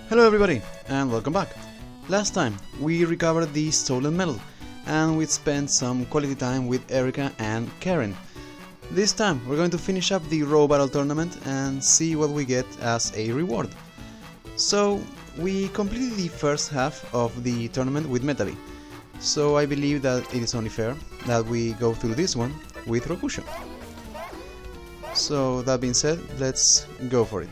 Hello everybody, and welcome back. Last time we recovered the stolen medal, and we spent some quality time with Erika and Karen. This time we're going to finish up the Row Battle tournament and see what we get as a reward. So we completed the first half of the tournament with Metavi, so I believe that it is only fair that we go through this one with Rokusho. So that being said, let's go for it.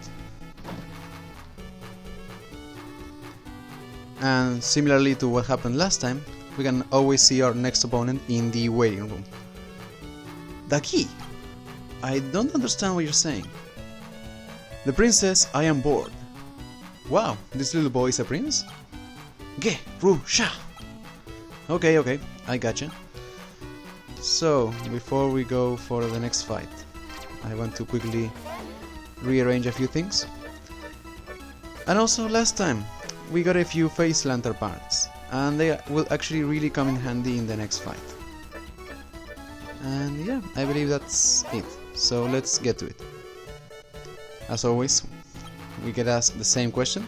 And similarly to what happened last time, we can always see our next opponent in the waiting room. Daki! I don't understand what you're saying. The prince says I am bored. Wow, this little boy is a prince? Ge, Ru, Sha! Okay, I gotcha. So, before we go for the next fight, I want to quickly rearrange a few things. And also last time, we got a few face lantern parts, and they will actually really come in handy in the next fight. And yeah, I believe that's it, so let's get to it. As always, we get asked the same question.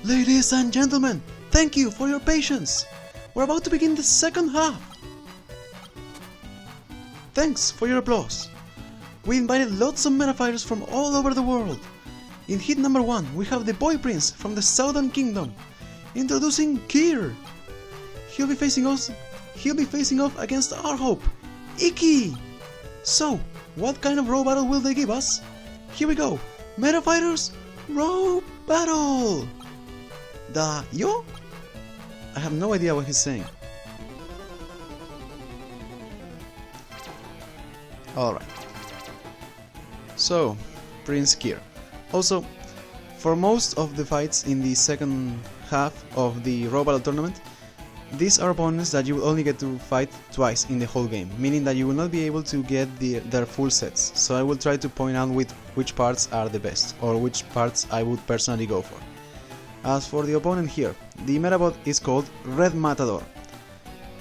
Ladies and gentlemen, thank you for your patience. We're about to begin the second half. Thanks for your applause. We invited lots of meta fighters from all over the world. In hit number 1, we have the boy prince from the Southern Kingdom. Introducing Kier. He'll be facing off against our hope, Iki. So, what kind of row battle will they give us? Here we go. Meta fighters, row battle. Da yo? I have no idea what he's saying. Alright. So, Prince Kier. Also, for most of the fights in the second half of the Row Battle tournament, these are opponents that you will only get to fight twice in the whole game, meaning that you will not be able to get their full sets, so I will try to point out which parts are the best, or which parts I would personally go for. As for the opponent here, the metabot is called Red Matador.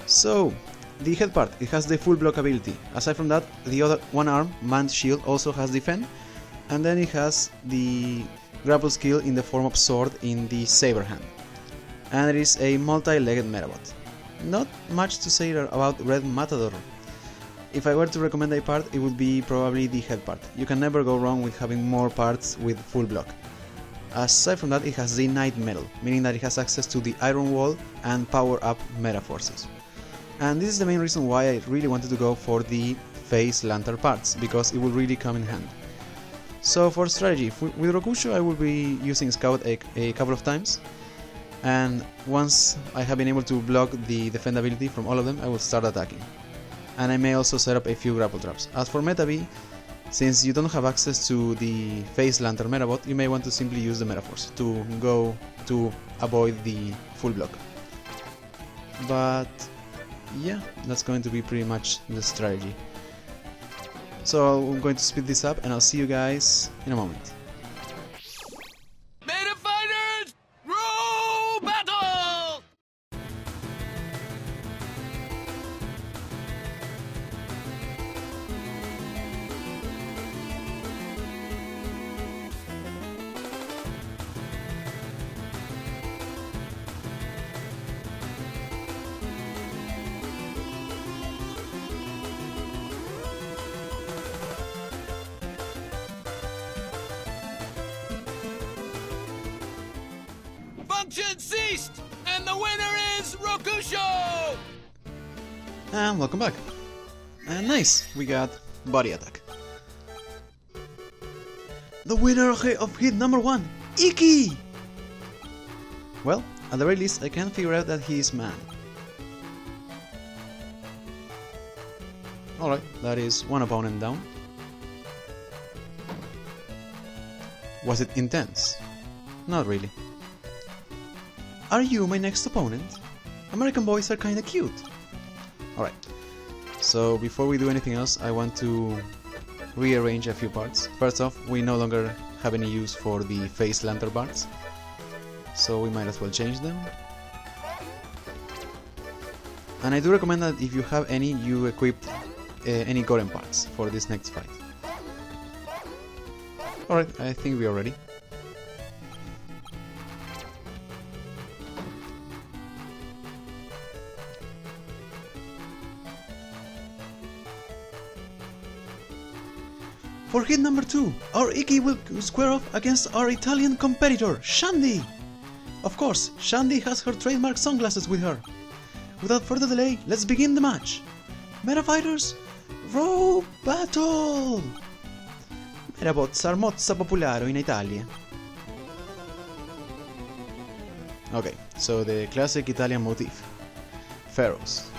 So, the head part, it has the full block ability. Aside from that, the other one arm, manned shield, also has defend, and then it has the grapple skill in the form of sword in the saber hand. And it is a multi-legged metabot. Not much to say about Red Matador. If I were to recommend a part, it would be probably the head part. You can never go wrong with having more parts with full block. Aside from that, it has the Knight Medal, meaning that it has access to the Iron Wall and power up meta forces. And this is the main reason why I really wanted to go for the face lantern parts, because it will really come in hand. So for strategy, with Rokusho I will be using Scout a couple of times, and once I have been able to block the defend ability from all of them, I will start attacking. And I may also set up a few grapple traps. As for Metavi, since you don't have access to the face lantern metabot, you may want to simply use the Metaforce to avoid the full block. But yeah, that's going to be pretty much the strategy. So I'm going to speed this up and I'll see you guys in a moment. Meta fighters, row battle! Function ceased, and the winner is Rokusho! And welcome back. And nice, we got body attack. The winner of hit number 1, Iki! Well, at the very least I can figure out that he is mad. Alright, that is one opponent down. Was it intense? Not really. Are you my next opponent? American boys are kinda cute. Alright, so before we do anything else, I want to rearrange a few parts. First off, we no longer have any use for the face lantern parts, so we might as well change them. And I do recommend that if you have any, you equip any Goren parts for this next fight. Alright, I think we are ready. For hit number 2, our Iki will square off against our Italian competitor, Shandy! Of course, Shandy has her trademark sunglasses with her. Without further delay, let's begin the match! Meta Fighters, Row Battle! Metabots are mozza popolare in Italia. Okay, so the classic Italian motif. Pharaohs.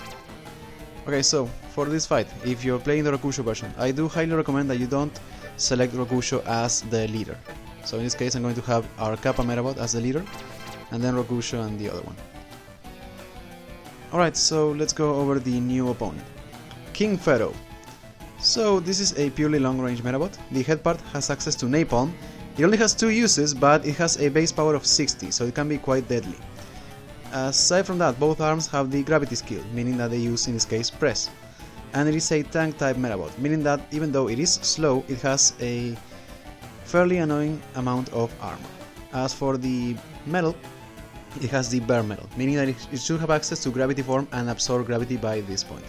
Okay, so for this fight, if you're playing the Rokusho version, I do highly recommend that you don't select Rokusho as the leader. So in this case I'm going to have our Kappa Metabot as the leader, and then Rokusho and the other one. Alright, so let's go over the new opponent. King Pharaoh. So this is a purely long-range Metabot. The head part has access to Napalm. It only has 2 uses, but it has a base power of 60, so it can be quite deadly. Aside from that, both arms have the gravity skill, meaning that they use, in this case, press. And it is a tank type Metabot, meaning that even though it is slow, it has a fairly annoying amount of armor. As for the metal, it has the bare metal, meaning that it should have access to gravity form and absorb gravity by this point.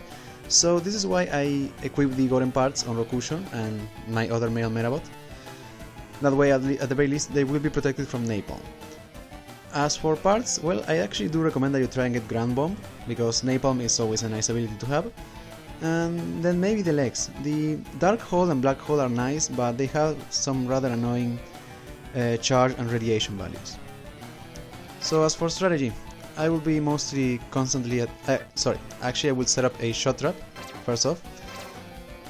So this is why I equip the Goren parts on Rokusho and my other male Metabot. That way, at the very least, they will be protected from Napalm. As for parts, well, I actually do recommend that you try and get Grand Bomb, because Napalm is always a nice ability to have. And then maybe the legs. The Dark Hole and Black Hole are nice, but they have some rather annoying charge and radiation values. So as for strategy, I will be mostly constantly at... actually I will set up a shot trap, first off.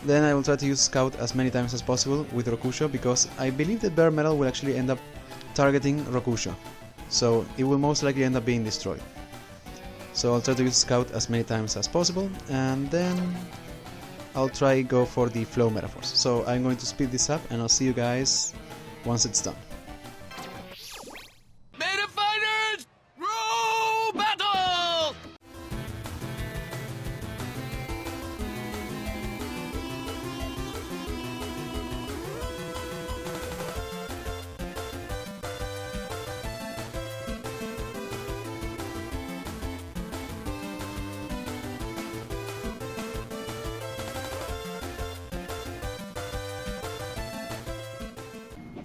Then I will try to use Scout as many times as possible with Rokusho, because I believe that bare metal will actually end up targeting Rokusho. So it will most likely end up being destroyed. So I'll try to use Scout as many times as possible, and then I'll try go for the flow metaphors. So I'm going to speed this up, and I'll see you guys once it's done. Meta Fighters, Row Battle!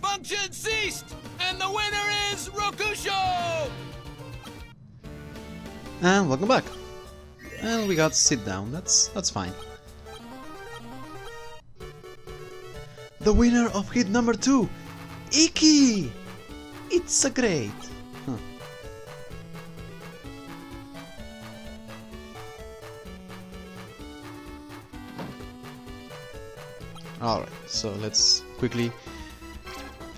Function ceased, and the winner is Rokusho! And welcome back. And we got sit down. That's fine. The winner of hit number 2, Iki! It's a great. Huh. Alright, so let's quickly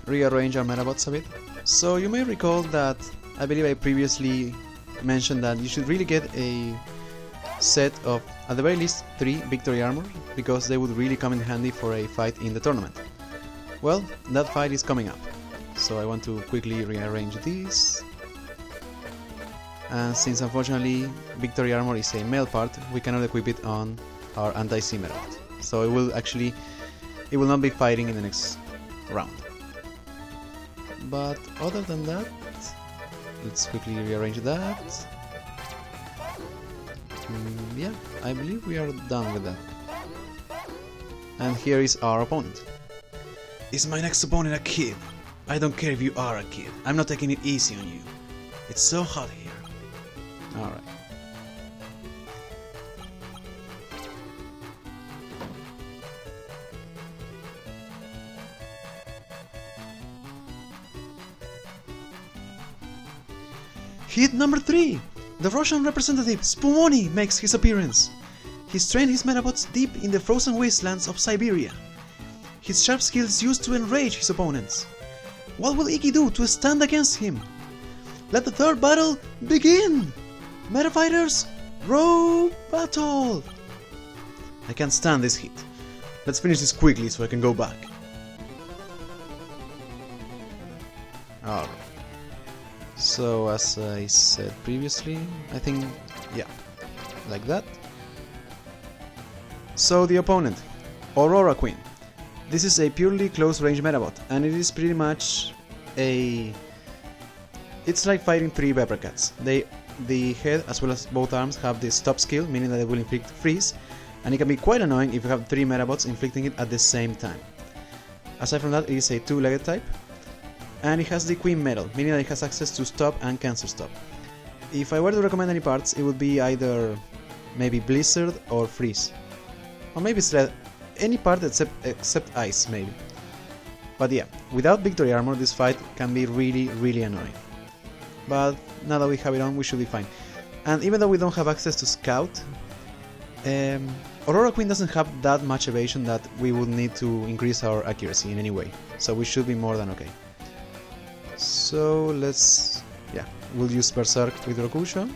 rearrange our Metabots a bit. So you may recall that I believe I previously mentioned that you should really get a set of at the very least 3 victory armor, because they would really come in handy for a fight in the tournament. Well, that fight is coming up, so I want to quickly rearrange these. And since unfortunately victory armor is a male part, we cannot equip it on our anti-C Metabot. So it will not be fighting in the next round. But other than that, let's quickly rearrange that. Yeah, I believe we are done with that. And here is our opponent. Is my next opponent a kid? I don't care if you are a kid. I'm not taking it easy on you. It's so hot here. Alright. Hit number 3! The Russian representative Spumoni makes his appearance. He's trained his Metabots deep in the frozen wastelands of Siberia. His sharp skills used to enrage his opponents. What will Iki do to stand against him? Let the third battle begin! Meta Fighters, Row Battle! I can't stand this hit. Let's finish this quickly so I can go back. Alright. So as I said previously, I think, yeah. like that. So the opponent, Aurora Queen. This is a purely close range Metabot, and it is pretty much it's like fighting 3 Pepper Cats. The head as well as both arms have the stop skill, meaning that they will inflict freeze, and it can be quite annoying if you have 3 Metabots inflicting it at the same time. Aside from that, it is a 2-legged type, and it has the Queen Medal, meaning that it has access to stop and cancel stop. If I were to recommend any parts, it would be either maybe Blizzard or Freeze, or maybe Sled, any part except Ice maybe. But yeah, without Victory Armor this fight can be really annoying. But now that we have it on, we should be fine. And even though we don't have access to Scout, Aurora Queen doesn't have that much evasion that we would need to increase our accuracy in any way. So we should be more than okay. So we'll use Berserk with Rokusho,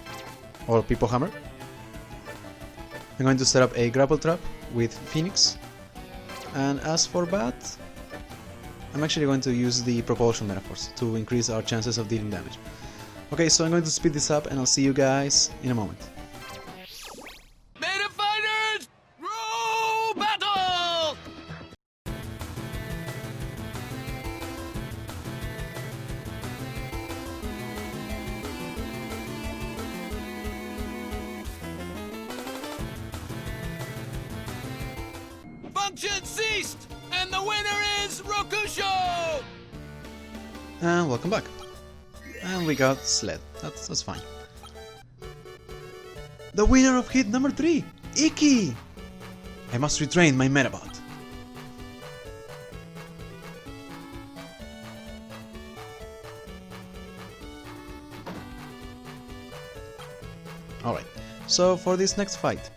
or People Hammer. I'm going to set up a Grapple Trap with Phoenix. And as for Bat, I'm actually going to use the Propulsion Metaforce to increase our chances of dealing damage. Okay, so I'm going to speed this up and I'll see you guys in a moment. Meta Fighters, roll battle! Function ceased, and the winner is Rokusho! And welcome back. And we got Sled. That's fine. The winner of hit number 3, Iki! I must retrain my Metabot. Alright, so for this next fight,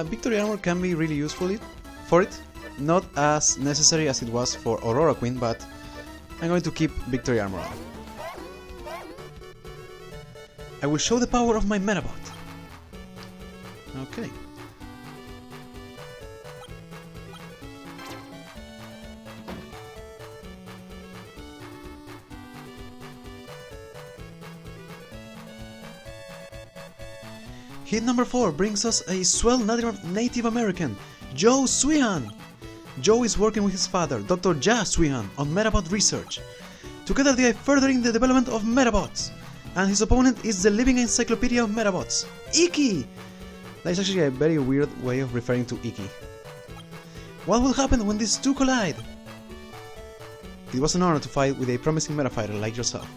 Victory Armor can be really useful for it. Not as necessary as it was for Aurora Queen, but I'm going to keep Victory Armor on. I will show the power of my Metabot. Okay. Hit number 4 brings us a swell Native American, Joe Swehan. Joe is working with his father, Dr. Ja Swehan, on Metabot research. Together they are furthering the development of Metabots, and his opponent is the living encyclopedia of Metabots, Iki! That is actually a very weird way of referring to Iki. What will happen when these two collide? It was an honor to fight with a promising metafighter like yourself.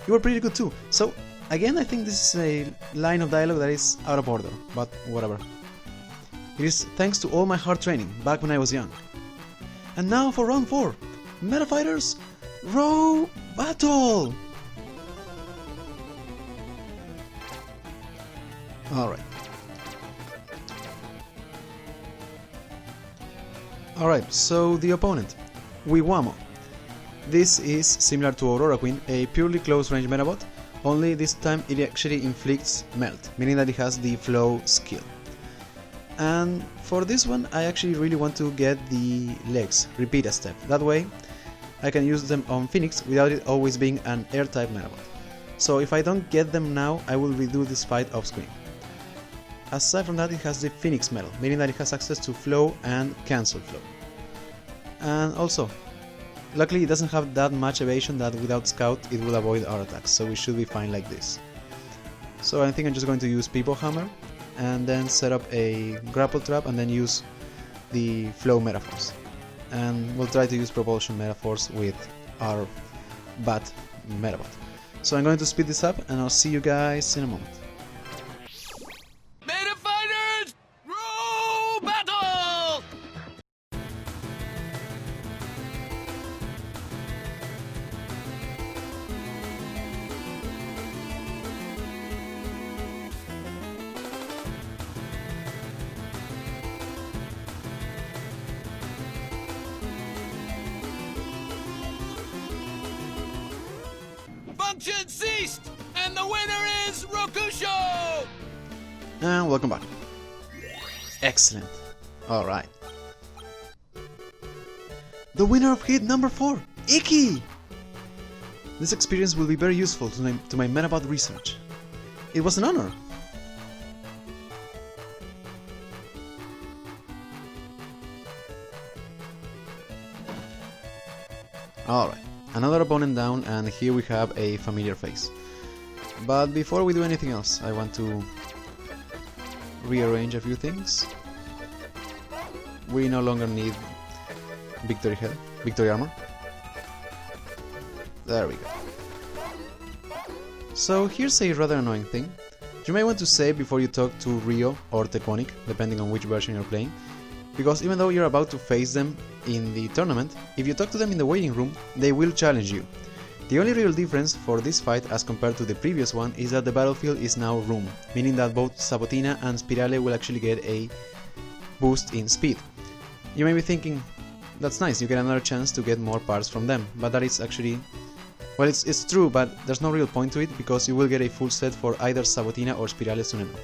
You were pretty good too, so again I think this is a line of dialogue that is out of order, but whatever. It is thanks to all my hard training back when I was young. And now for round 4, Metafighters, row battle! Alright, so the opponent, Wiwamo. This is similar to Aurora Queen, a purely close range Metabot, only this time it actually inflicts Melt, meaning that it has the Flow skill. And for this one I actually really want to get the legs, repeat a step, that way I can use them on Phoenix without it always being an air type Metabot. So if I don't get them now, I will redo this fight off screen. Aside from that, it has the Phoenix Medal, meaning that it has access to Flow and Cancel Flow. And also, luckily it doesn't have that much evasion that without Scout it will avoid our attacks, so we should be fine like this. So I think I'm just going to use People Hammer and then set up a Grapple Trap and then use the Flow Metaforce. And we'll try to use Propulsion Metaforce with our Bat Metabot. So I'm going to speed this up and I'll see you guys in a moment. Meta Fighters, roll battle! Function ceased, and the winner is Rokusho! And welcome back. Excellent. Alright. The winner of hit number 4, Iki! This experience will be very useful to my Metabot research. It was an honor. Alright, another opponent down, and here we have a familiar face. But before we do anything else, I want to rearrange a few things. We no longer need victory head, victory armor. There we go. So here's a rather annoying thing. You may want to save before you talk to Rio or Teconic, depending on which version you're playing, because even though you're about to face them in the tournament, if you talk to them in the waiting room, they will challenge you. The only real difference for this fight as compared to the previous one is that the battlefield is now room, meaning that both Sabotina and Spirale will actually get a boost in speed. You may be thinking, that's nice, you get another chance to get more parts from them, but that is actually... well, it's true, but there's no real point to it, because you will get a full set for either Sabotina or Spirale soon enough.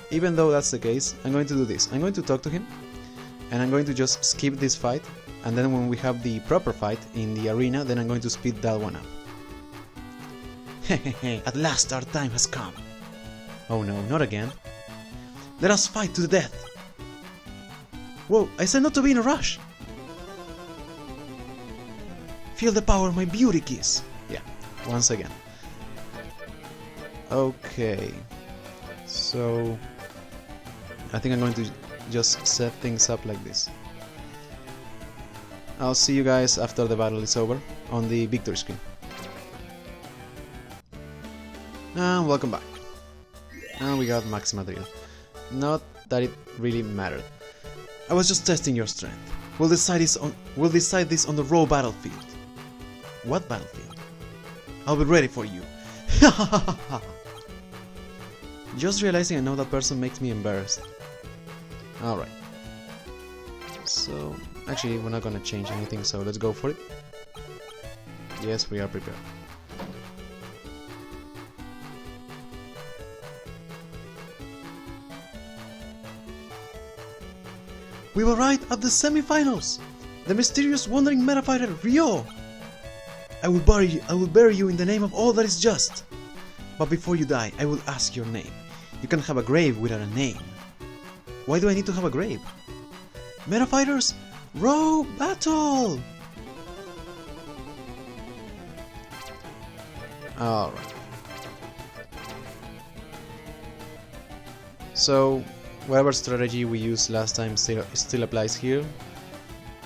Even though that's the case, I'm going to do this. I'm going to talk to him, and I'm going to just skip this fight, and then when we have the proper fight in the arena, then I'm going to speed that one up. Hehehe, at last our time has come. Oh no, not again. Let us fight to the death. Whoa, I said not to be in a rush. Feel the power of my beauty kiss. Yeah, once again. Okay. So I think I'm going to just set things up like this. I'll see you guys after the battle is over on the victory screen. And welcome back. And we got max material. Not that it really mattered. I was just testing your strength. We'll decide this on the raw battlefield. What battlefield? I'll be ready for you. Just realizing I know that person makes me embarrassed. Alright. So, actually we're not gonna change anything, so let's go for it. Yes, we are prepared. We were right at the semi-finals! The mysterious wandering meta fighter Rio! I will bury you in the name of all that is just. But before you die, I will ask your name. You can't have a grave without a name. Why do I need to have a grave? Meta fighters, row battle! Alright. So, whatever strategy we used last time still applies here.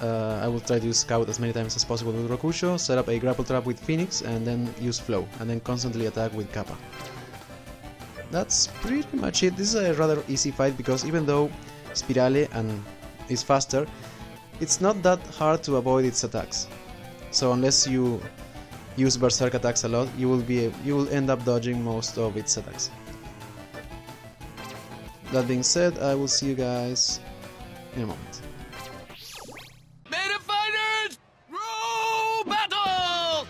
I will try to scout as many times as possible with Rokusho, set up a grapple trap with Phoenix, and then use Flow, and then constantly attack with Kappa. That's pretty much it. This is a rather easy fight because even though Spirale is faster, it's not that hard to avoid its attacks. So unless you use Berserk attacks a lot, you will end up dodging most of its attacks. That being said, I will see you guys in a moment. Meta fighters, row battle!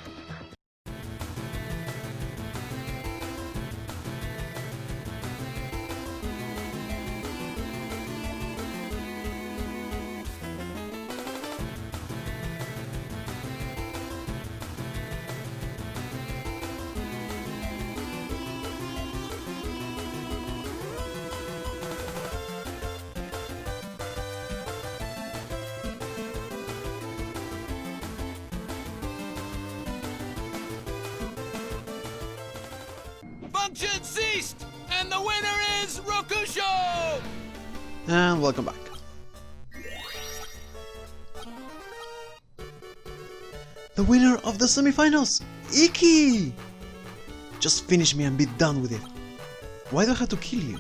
Function ceased, and the winner is Rokusho! And welcome back. The winner of the semifinals, Iki! Just finish me and be done with it. Why do I have to kill you?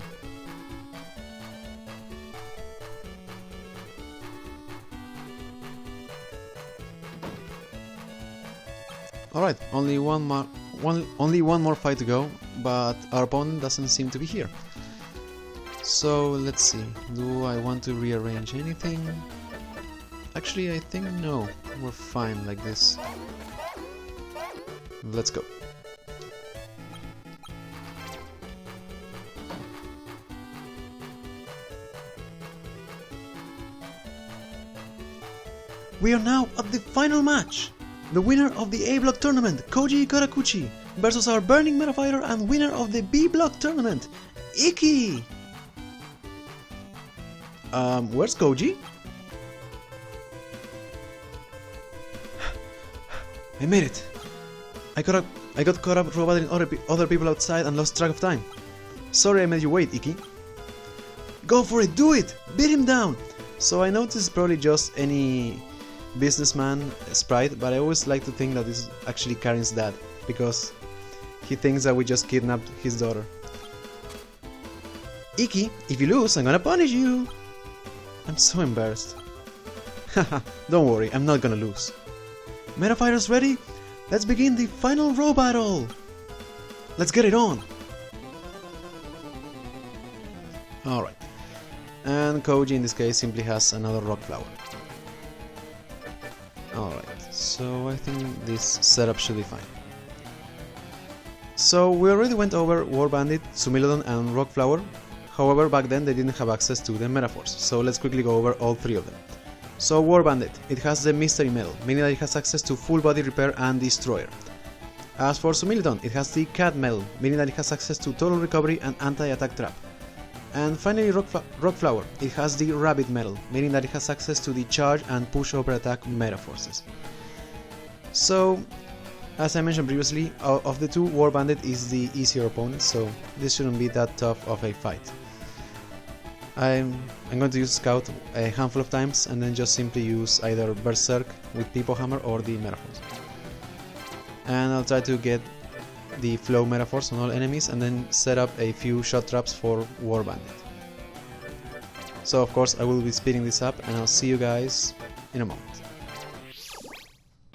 Alright, only one more fight to go, but our opponent doesn't seem to be here. So let's see, do I want to rearrange anything? Actually, I think no, we're fine like this. Let's go. We are now at the final match! The winner of the A Block tournament, Koji Karakuchi, versus our Burning Meta Fighter and winner of the B Block tournament, Iki! Where's Koji? I made it! I got caught up roboting other people outside and lost track of time. Sorry I made you wait, Iki. Go for it, do it! Beat him down! So I know this is probably just any businessman sprite, but I always like to think that this is actually Karin's dad, because he thinks that we just kidnapped his daughter. Iki, if you lose, I'm gonna punish you! I'm so embarrassed. Haha, don't worry, I'm not gonna lose. Meta Fighters ready? Let's begin the final row battle! Let's get it on! Alright. And Koji in this case simply has another rock flower. Alright, so I think this setup should be fine. So we already went over War Bandit, Sumilodon and Rock Flower. However, back then they didn't have access to the Metaforce, so let's quickly go over all three of them. So War Bandit, it has the Mystery Medal, meaning that it has access to Full Body Repair and Destroyer. As for Sumilodon, it has the Cat Medal, meaning that it has access to Total Recovery and Anti-Attack Trap. And finally Rock Flower, it has the Rabbit Medal, meaning that it has access to the Charge and Push Over Attack Metaforces. So, as I mentioned previously, of the two, War Bandit is the easier opponent, so this shouldn't be that tough of a fight. I'm going to use Scout a handful of times and then just simply use either Berserk with People Hammer or the Metaforce. And I'll try to get the Flow Metaforce on all enemies and then set up a few shot traps for War Bandit. So of course I will be speeding this up and I'll see you guys in a moment.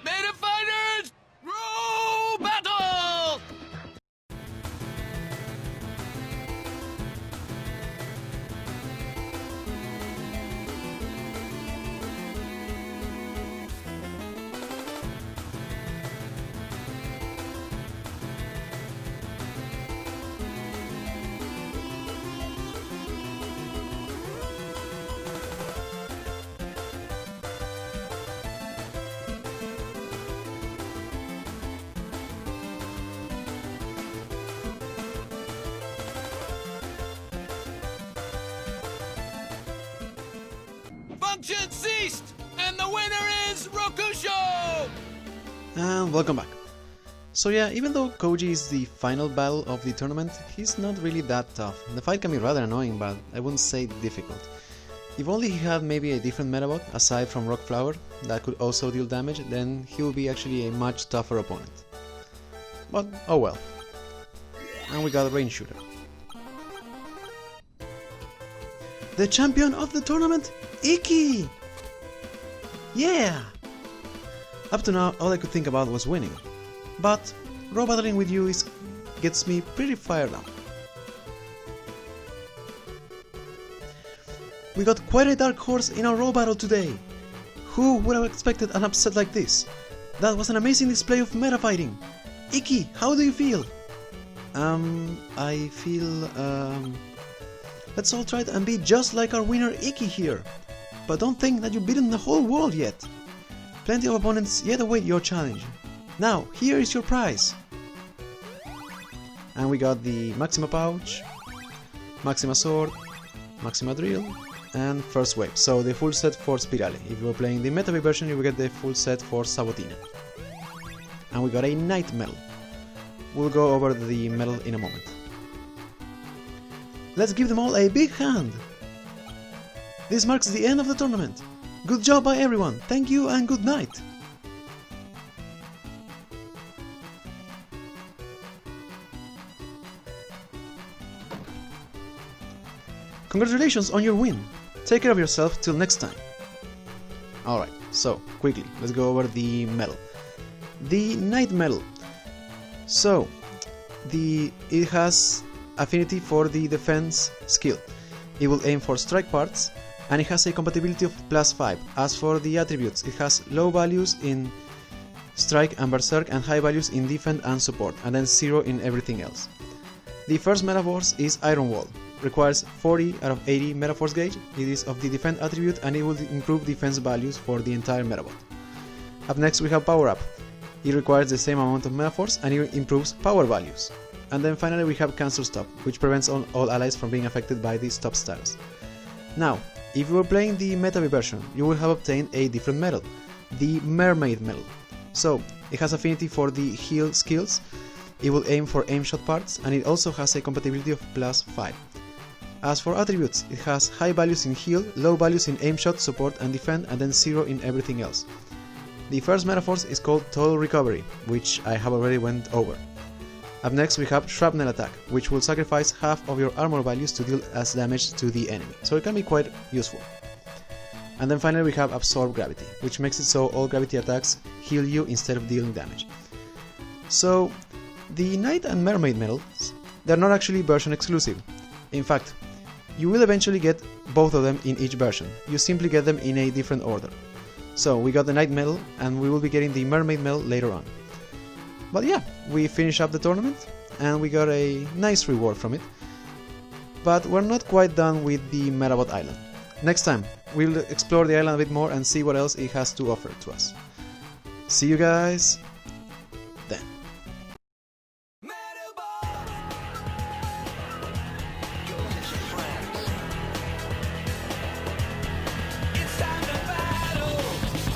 Meta Fighters, row battle! Function ceased, and the winner is Rokusho! And welcome back. So yeah, even though Koji is the final battle of the tournament, he's not really that tough. The fight can be rather annoying, but I wouldn't say difficult. If only he had maybe a different metabot, aside from Rock Flower, that could also deal damage, then he would be actually a much tougher opponent. But oh well. And we got a Rain Shooter. The champion of the tournament, Iki! Yeah! Up to now, all I could think about was winning. But row battling with you gets me pretty fired up. We got quite a dark horse in our row battle today. Who would have expected an upset like this? That was an amazing display of meta fighting. Iki, how do you feel? I feel, let's all try and be just like our winner Iki here. But don't think that you've beaten the whole world yet. Plenty of opponents yet await your challenge. Now, here is your prize. And we got the Maxima Pouch, Maxima Sword, Maxima Drill, and First Wave. So the full set for Spirale. If you were playing the Meta version, you will get the full set for Sabotina. And we got a Knight Medal. We'll go over the medal in a moment. Let's give them all a big hand! This marks the end of the tournament. Good job by everyone, thank you and good night! Congratulations on your win! Take care of yourself till next time. Alright, so quickly, let's go over the medal. The Knight Medal. So, it has affinity for the defense skill. It will aim for strike parts, and it has a compatibility of +5. As for the attributes, it has low values in strike and berserk and high values in defense and support, and then 0 in everything else. The first Metaforce is Iron Wall. Requires 40 out of 80 Metaforce gauge. It is of the defense attribute and it will improve defense values for the entire Metabot. Up next we have Power Up. It requires the same amount of Metaforce and it improves power values. And then finally we have Cancel Stop, which prevents all allies from being affected by the stop status. Now, if you were playing the Meta version, you will have obtained a different medal, the Mermaid Medal. So, it has affinity for the heal skills, it will aim for aim shot parts, and it also has a compatibility of +5. As for attributes, it has high values in heal, low values in aim shot, support and defend, and then 0 in everything else. The first Metaforce is called Total Recovery, which I have already went over. Up next we have Shrapnel Attack, which will sacrifice half of your armor values to deal as damage to the enemy, so it can be quite useful. And then finally we have Absorb Gravity, which makes it so all gravity attacks heal you instead of dealing damage. So, the Knight and Mermaid medals, they're not actually version exclusive. In fact, you will eventually get both of them in each version, you simply get them in a different order. So we got the Knight medal, and we will be getting the Mermaid medal later on. But yeah, we finished up the tournament, and we got a nice reward from it. But we're not quite done with the Metabot Island. Next time, we'll explore the island a bit more and see what else it has to offer to us. See you guys!